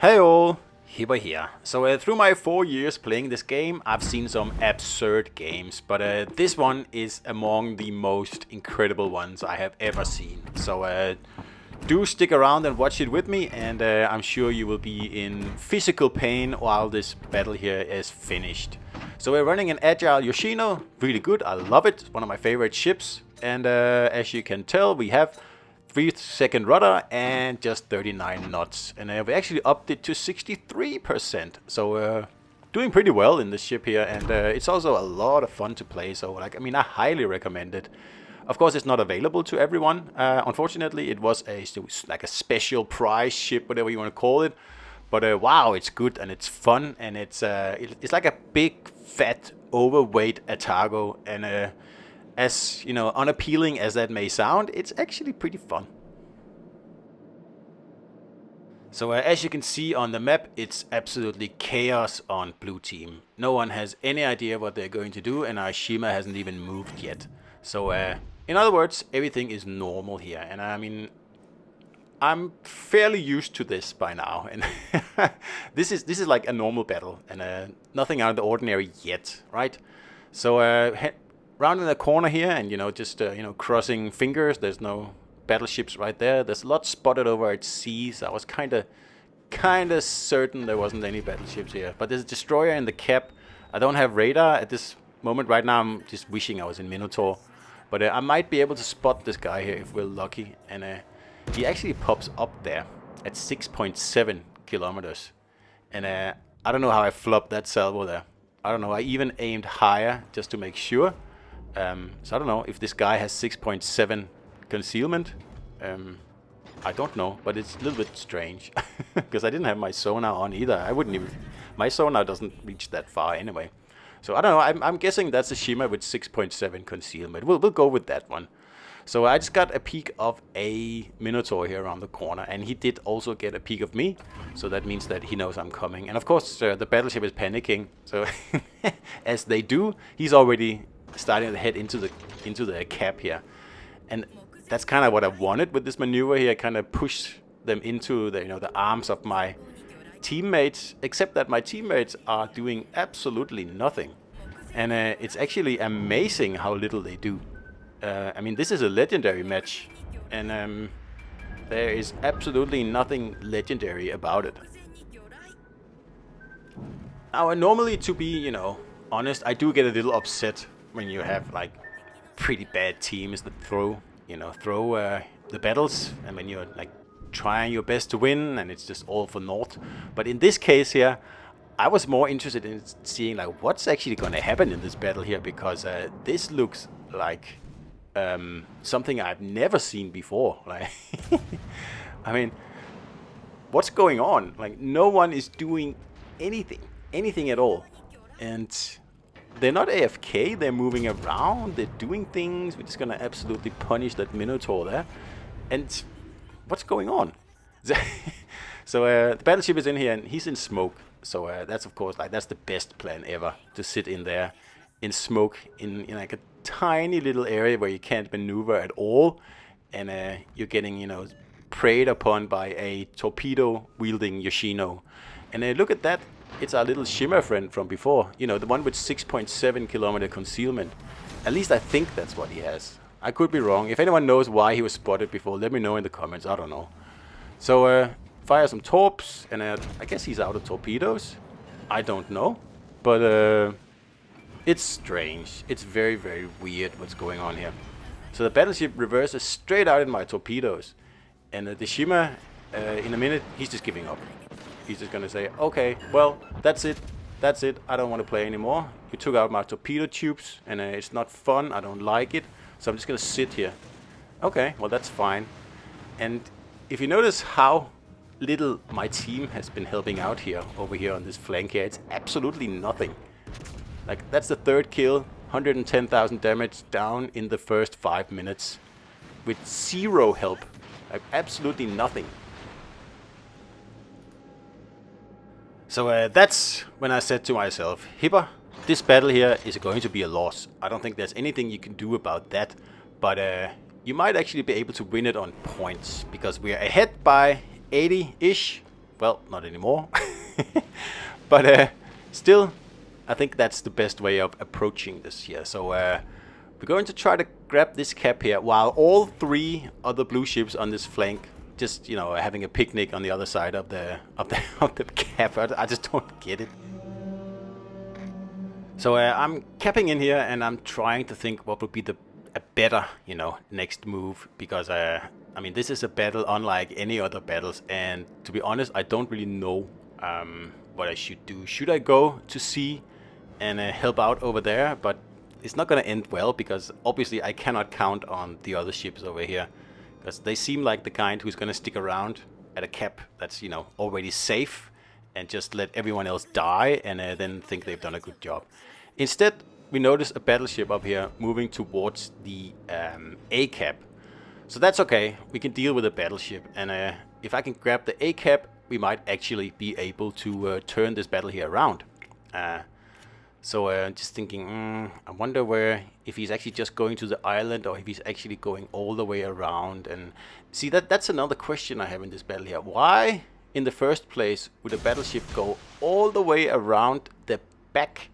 Hey all, Hibber here. So through my 4 years playing this game, I've seen some absurd games, but this one is among the most incredible ones I have ever seen. So do stick around and watch it with me, and I'm sure you will be in physical pain while this battle here is finished. So we're running an agile Yoshino, really good, I love it, it's one of my favorite ships, and as you can tell we have 3-second rudder and just 39 knots, and we actually upped it to 63%, so doing pretty well in this ship here, and it's also a lot of fun to play, so I highly recommend it. Of course it's not available to everyone, unfortunately. It was like a special prize ship, whatever you want to call it, but wow, it's good and it's fun, and it's like a big fat overweight Atago, and as you know, unappealing as that may sound, it's actually pretty fun. So as you can see on the map, it's absolutely chaos on blue team. No one has any idea what they're going to do, and our Shima hasn't even moved yet. So in other words, everything is normal here, and I mean, I'm fairly used to this by now, and this is like a normal battle, and nothing out of the ordinary yet, right? So round in the corner here, and just crossing fingers. There's no battleships right there. There's a lot spotted over at sea, so I was kind of certain there wasn't any battleships here. But there's a destroyer in the cap. I don't have radar at this moment. Right now I'm just wishing I was in Minotaur, but I might be able to spot this guy here if we're lucky, and he actually pops up there at 6.7 kilometers, and I don't know how I flopped that salvo there. I don't know, I even aimed higher just to make sure. So I don't know if this guy has 6.7 concealment. I don't know, but it's a little bit strange because I didn't have my sonar on either. I wouldn't even. My sonar doesn't reach that far anyway. So I don't know. I'm guessing that's a Shima with 6.7 concealment. We'll go with that one. So I just got a peek of a Minotaur here around the corner, and he did also get a peek of me. So that means that he knows I'm coming. And of course, the battleship is panicking. So as they do, he's already starting to head into the cap here, and that's kind of what I wanted with this maneuver here. Kind of push them into the arms of my teammates, except that my teammates are doing absolutely nothing, and it's actually amazing how little they do. I mean, this is a legendary match, and there is absolutely nothing legendary about it. Now, normally, to be honest, I do get a little upset when you have like pretty bad teams that throw the battles, and when you're like trying your best to win and it's just all for naught. But in this case here, I was more interested in seeing like what's actually going to happen in this battle here, because this looks like something I've never seen before. Like I mean, what's going on? Like, no one is doing anything at all, and they're not AFK, they're moving around, they're doing things. We're just gonna absolutely punish that Minotaur there. And what's going on? So the battleship is in here, and he's in smoke. So that's of course, like, that's the best plan ever, to sit in there in smoke in like a tiny little area where you can't maneuver at all, and you're getting preyed upon by a torpedo wielding Yoshino. And look at that. It's our little Shima friend from before, the one with 6.7 kilometer concealment. At least I think that's what he has. I could be wrong. If anyone knows why he was spotted before, let me know in the comments. I don't know. So fire some torps, and I guess he's out of torpedoes. I don't know, but it's strange. It's very, very weird what's going on here. So the battleship reverses straight out in my torpedoes, and the Shima, in a minute, he's just giving up. He's just gonna say, okay, well, that's it, I don't want to play anymore. You took out my torpedo tubes, and it's not fun, I don't like it, so I'm just gonna sit here. Okay, well, that's fine. And if you notice how little my team has been helping out here, over here on this flank here, it's absolutely nothing. Like, that's the third kill, 110,000 damage down in the first 5 minutes, with zero help, like absolutely nothing. So that's when I said to myself, Hibber, this battle here is going to be a loss. I don't think there's anything you can do about that, but you might actually be able to win it on points, because we are ahead by 80-ish, well, not anymore. But still, I think that's the best way of approaching this here. So we're going to try to grab this cap here, while all 3 other blue ships on this flank just, you know, having a picnic on the other side of the of the cap. I just don't get it. So I'm capping in here, and I'm trying to think what would be a better, you know, next move, because I mean, this is a battle unlike any other battles, and to be honest, I don't really know what I should do. Should I go to sea and help out over there? But it's not going to end well, because obviously I cannot count on the other ships over here, because they seem like the kind who's going to stick around at a cap that's, you know, already safe, and just let everyone else die, and then think they've done a good job. Instead, we notice a battleship up here moving towards the A cap. So that's okay, we can deal with a battleship, and if I can grab the A cap, we might actually be able to turn this battle here around. So just thinking, I wonder if he's actually just going to the island, or if he's actually going all the way around. And see, that's another question I have in this battle here. Why, in the first place, would a battleship go all the way around the back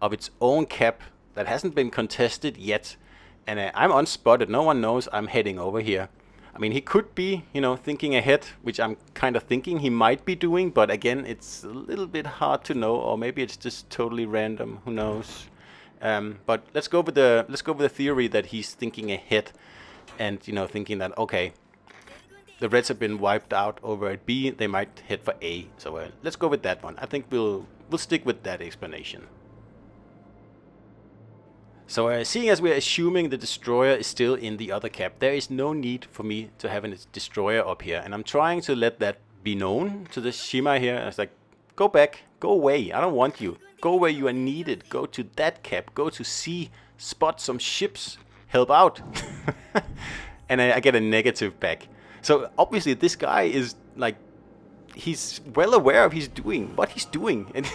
of its own cap that hasn't been contested yet? And I'm unspotted, no one knows I'm heading over here. I mean, he could be, you know, thinking ahead, which I'm kind of thinking he might be doing, but again, it's a little bit hard to know, or maybe it's just totally random, who knows. But let's go with the theory that he's thinking ahead, and, you know, thinking that, okay, the Reds have been wiped out over at B, they might head for A. So let's go with that one. I think we'll stick with that explanation. So seeing as we're assuming the destroyer is still in the other cap, there is no need for me to have a destroyer up here. And I'm trying to let that be known to the Shima here. It's like, go back, go away, I don't want you. Go where you are needed, go to that cap, go to C, spot some ships, help out. And I get a negative back. So obviously this guy is like, he's well aware of what he's doing. And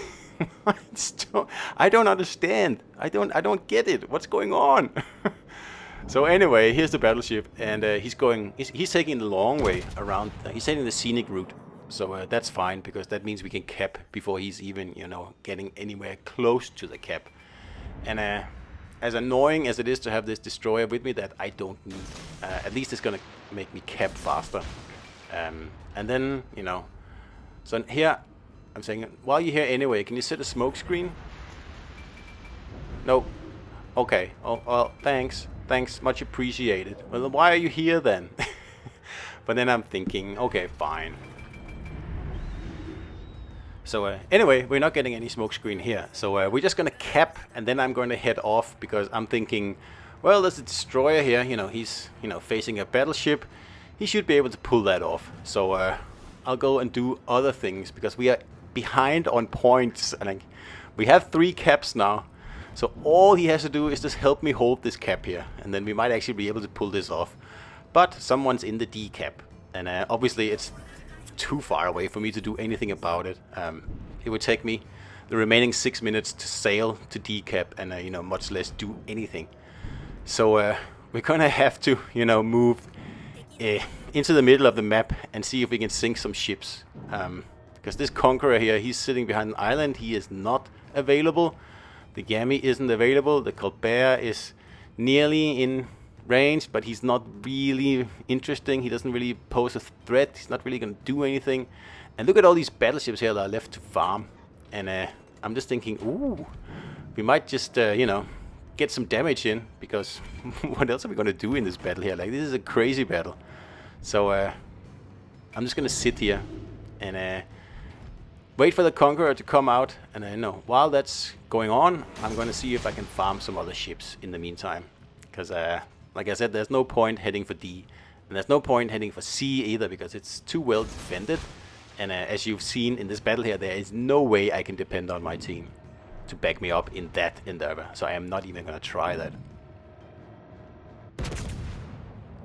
I don't understand. I don't get it. What's going on? So anyway, here's the battleship, and he's taking the long way around. He's taking the scenic route. So that's fine, because that means we can cap before he's even, you know, getting anywhere close to the cap. And as annoying as it is to have this destroyer with me that I don't need, at least it's gonna make me cap faster. And then, you know, so here I'm saying, while you're here anyway, can you set a smoke screen? No. Okay. Oh, well, thanks. Thanks, much appreciated. Well, then why are you here then? But then I'm thinking, okay, fine. So anyway, we're not getting any smoke screen here. So we're just gonna cap, and then I'm going to head off, because I'm thinking, well, there's a destroyer here. You know, he's, you know, facing a battleship. He should be able to pull that off. So I'll go and do other things, because we are behind on points, and we have 3 caps now. So all he has to do is just help me hold this cap here, and then we might actually be able to pull this off. But someone's in the D cap, and obviously it's too far away for me to do anything about it. It would take me the remaining 6 minutes to sail to D cap, and you know, much less do anything. So we're gonna have to, you know, move into the middle of the map and see if we can sink some ships. Because this Conqueror here, he's sitting behind an island. He is not available. The Yami isn't available. The Colbert is nearly in range, but he's not really interesting. He doesn't really pose a threat. He's not really going to do anything. And look at all these battleships here that are left to farm. And I'm just thinking, ooh, we might just, you know, get some damage in, because what else are we going to do in this battle here? Like, this is a crazy battle. So I'm just going to sit here and wait for the Conqueror to come out, and no, while that's going on, I'm going to see if I can farm some other ships in the meantime. Because, like I said, there's no point heading for D, and there's no point heading for C either, because it's too well defended. And as you've seen in this battle here, there is no way I can depend on my team to back me up in that endeavor. So I am not even going to try that.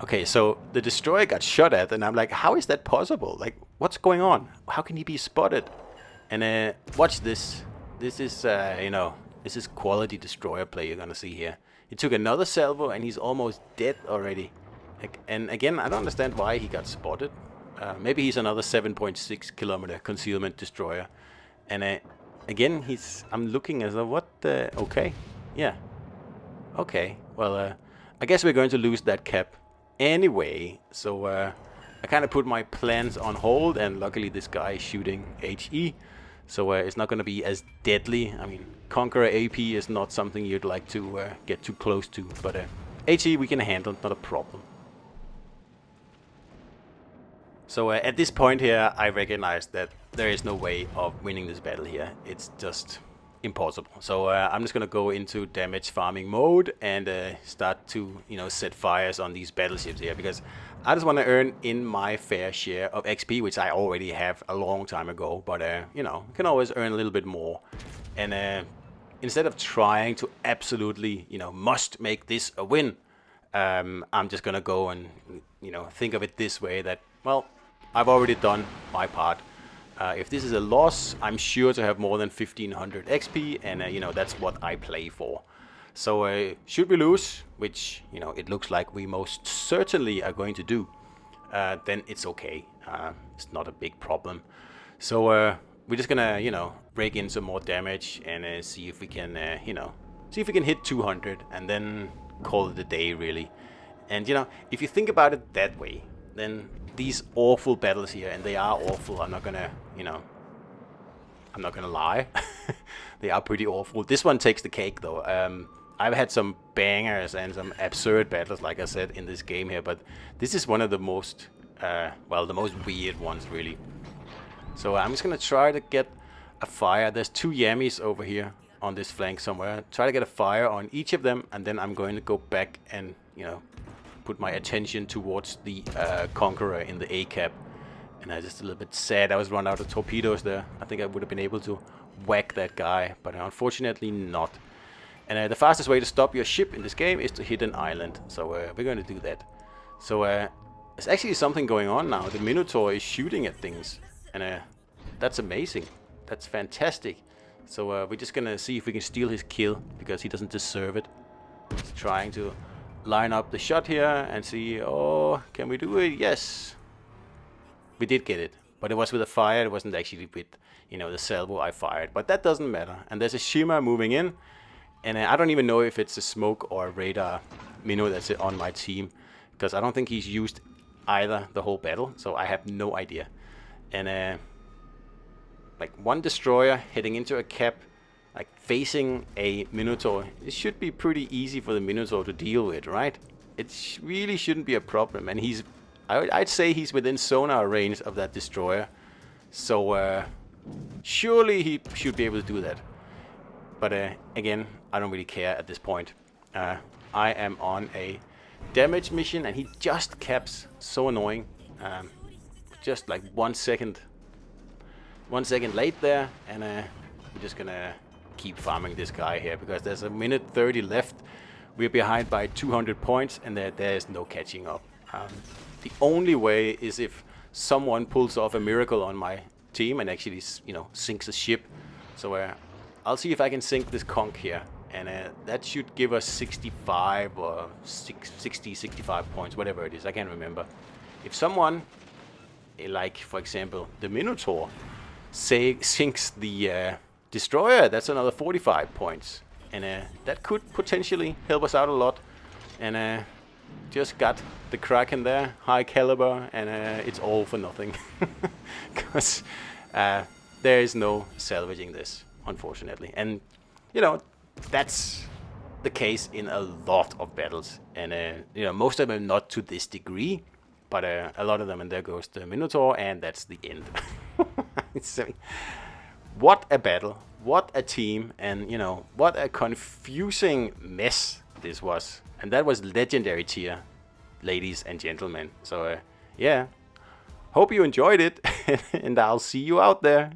Okay, so the destroyer got shot at, and I'm like, how is that possible? Like, what's going on? How can he be spotted? And watch this. This is, you know, this is quality destroyer play you're gonna see here. He took another salvo, and he's almost dead already. And again, I don't understand why he got spotted. Maybe he's another 7.6 kilometer concealment destroyer. And again, I'm looking as a what? Okay, yeah, okay. Well, I guess we're going to lose that cap anyway. So I kind of put my plans on hold, and luckily this guy is shooting HE, so it's not going to be as deadly. I mean, Conqueror AP is not something you'd like to get too close to, but HE we can handle, not a problem. So at this point here, I recognize that there is no way of winning this battle here. It's just impossible. So I'm just gonna go into damage farming mode and start to, you know, set fires on these battleships here, because I just want to earn in my fair share of XP, which I already have a long time ago. But you know, you can always earn a little bit more. And instead of trying to absolutely, you know, must make this a win, I'm just gonna go and, you know, think of it this way: that, well, I've already done my part. If this is a loss, I'm sure to have more than 1500 XP, and you know, that's what I play for. So should we lose, which, you know, it looks like we most certainly are going to do, then it's okay. It's not a big problem. So we're just gonna, you know, break in some more damage and see if we can, you know, see if we can hit 200, and then call it a day, really. And you know, if you think about it that way, then these awful battles here, and they are awful, I'm not gonna, you know, I'm not gonna lie, they are pretty awful. This one takes the cake though. I've had some bangers and some absurd battles, like I said, in this game here, but this is one of the most, well, the most weird ones, really. So I'm just gonna try to get a fire. There's 2 Yammies over here on this flank somewhere. Try to get a fire on each of them, and then I'm going to go back and, you know, put my attention towards the Conqueror in the A cap. And I'm just a little bit sad I was run out of torpedoes there. I think I would have been able to whack that guy, but unfortunately not. And the fastest way to stop your ship in this game is to hit an island. So we're going to do that. So there's actually something going on now. The Minotaur is shooting at things, and that's amazing. That's fantastic. So we're just gonna see if we can steal his kill, because he doesn't deserve it. He's trying to line up the shot here and see, oh, can we do it? Yes, we did get it, but it was with a fire. It wasn't actually with, you know, the salvo I fired, but that doesn't matter. And there's a shimmer moving in, and I don't even know if it's a smoke or a radar minnow that's on my team, because I don't think he's used either the whole battle, so I have no idea. And like, one destroyer heading into a cap, like facing a Minotaur, it should be pretty easy for the Minotaur to deal with, right? It really shouldn't be a problem. And I'd say he's within sonar range of that destroyer, so surely he should be able to do that. But again, I don't really care at this point. I am on a damage mission, and he just caps. So annoying. Just like 1 second late there, and we're just gonna keep farming this guy here, because there's a minute 30 left. We're behind by 200 points, and there is no catching up. The only way is if someone pulls off a miracle on my team and actually, you know, sinks a ship. So I'll see if I can sink this conch here, and that should give us 65 or 60, 65 points, whatever it is. I can't remember. If someone, like for example the Minotaur, sinks the destroyer, that's another 45 points, and that could potentially help us out a lot. And just got the Kraken there, high caliber, and it's all for nothing, because there is no salvaging this, unfortunately. And you know, that's the case in a lot of battles, and you know, most of them not to this degree, but a lot of them, and there goes the Minotaur, and that's the end. What a battle, what a team, and you know, what a confusing mess this was. And that was legendary tier, ladies and gentlemen. So yeah, hope you enjoyed it, and I'll see you out there.